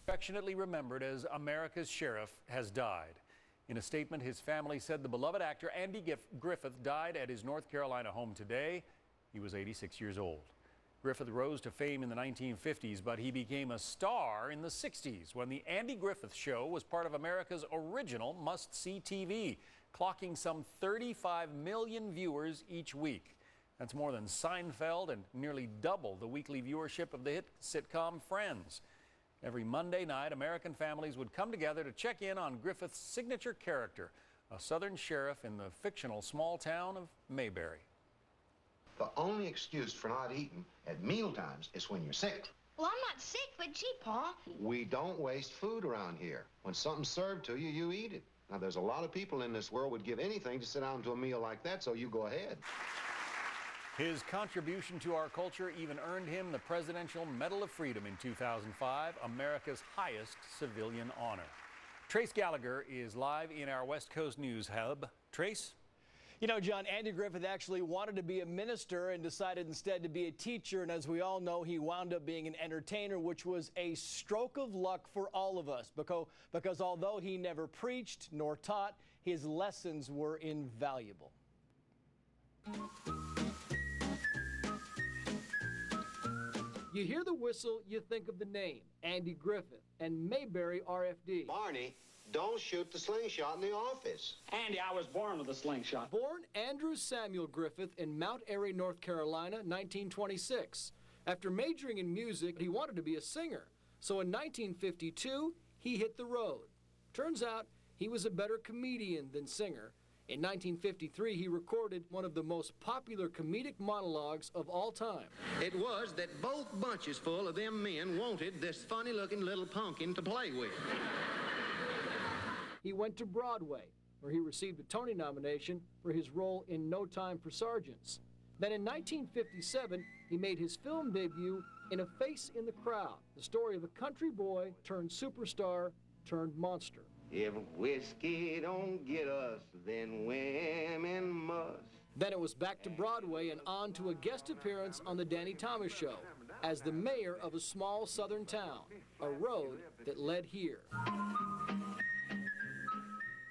Affectionately remembered as America's sheriff, has died. In a statement, his family said the beloved actor Andy Griffith died at his North Carolina home today. He was 86 years old. Griffith rose to fame in the 1950s, but he became a star in the 60s when The Andy Griffith Show was part of America's original must-see TV, clocking some 35 million viewers each week. That's more than Seinfeld and nearly double the weekly viewership of the hit sitcom Friends. Every Monday night, American families would come together to check in on Griffith's signature character, a Southern sheriff in the fictional small town of Mayberry. The only excuse for not eating at mealtimes is when you're sick. Well, I'm not sick, but gee, Pa. We don't waste food around here. When something's served to you, you eat it. Now, there's a lot of people in this world would give anything to sit down to a meal like that, so you go ahead. His contribution to our culture even earned him the Presidential Medal of Freedom in 2005, America's highest civilian honor. Trace Gallagher is live in our West Coast News Hub. Trace? You know, John, Andy Griffith actually wanted to be a minister and decided instead to be a teacher. And as we all know, he wound up being an entertainer, which was a stroke of luck for all of us. Because although he never preached nor taught, his lessons were invaluable. You hear the whistle, you think of the name, Andy Griffith, and Mayberry RFD. Barney, don't shoot the slingshot in the office. Andy, I was born with a slingshot. Born Andrew Samuel Griffith in Mount Airy, North Carolina, 1926. After majoring in music, he wanted to be a singer. So in 1952, he hit the road. Turns out he was a better comedian than singer. In 1953, he recorded one of the most popular comedic monologues of all time. It was that both bunches full of them men wanted this funny-looking little pumpkin to play with. He went to Broadway, where he received a Tony nomination for his role in No Time for Sergeants. Then in 1957, he made his film debut in A Face in the Crowd, the story of a country boy turned superstar turned monster. If whiskey don't get us, then women must. Then it was back to Broadway and on to a guest appearance on The Danny Thomas Show as the mayor of a small southern town, a road that led here.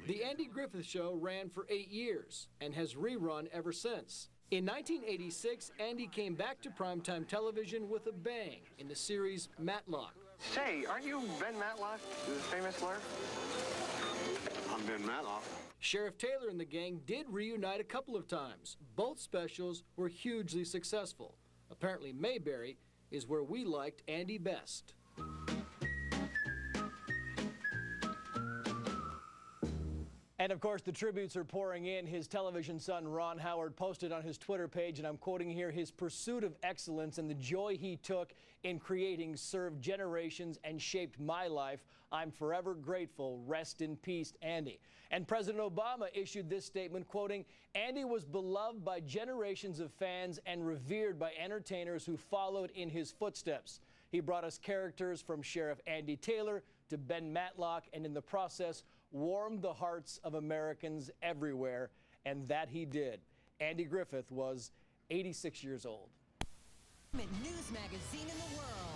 The Andy Griffith Show ran for 8 years and has rerun ever since. In 1986, Andy came back to primetime television with a bang in the series Matlock. Say, aren't you Ben Matlock, the famous lawyer? I'm Ben Matlock. Sheriff Taylor and the gang did reunite a couple of times. Both specials were hugely successful. Apparently Mayberry is where we liked Andy best. And of course, the tributes are pouring in. His television son, Ron Howard, posted on his Twitter page, and I'm quoting here, his pursuit of excellence and the joy he took in creating served generations and shaped my life. I'm forever grateful. Rest in peace, Andy. And President Obama issued this statement, quoting, Andy was beloved by generations of fans and revered by entertainers who followed in his footsteps. He brought us characters from Sheriff Andy Taylor to Ben Matlock, and in the process warmed the hearts of Americans everywhere, and that he did. Andy Griffith was 86 years old. News magazine in the world.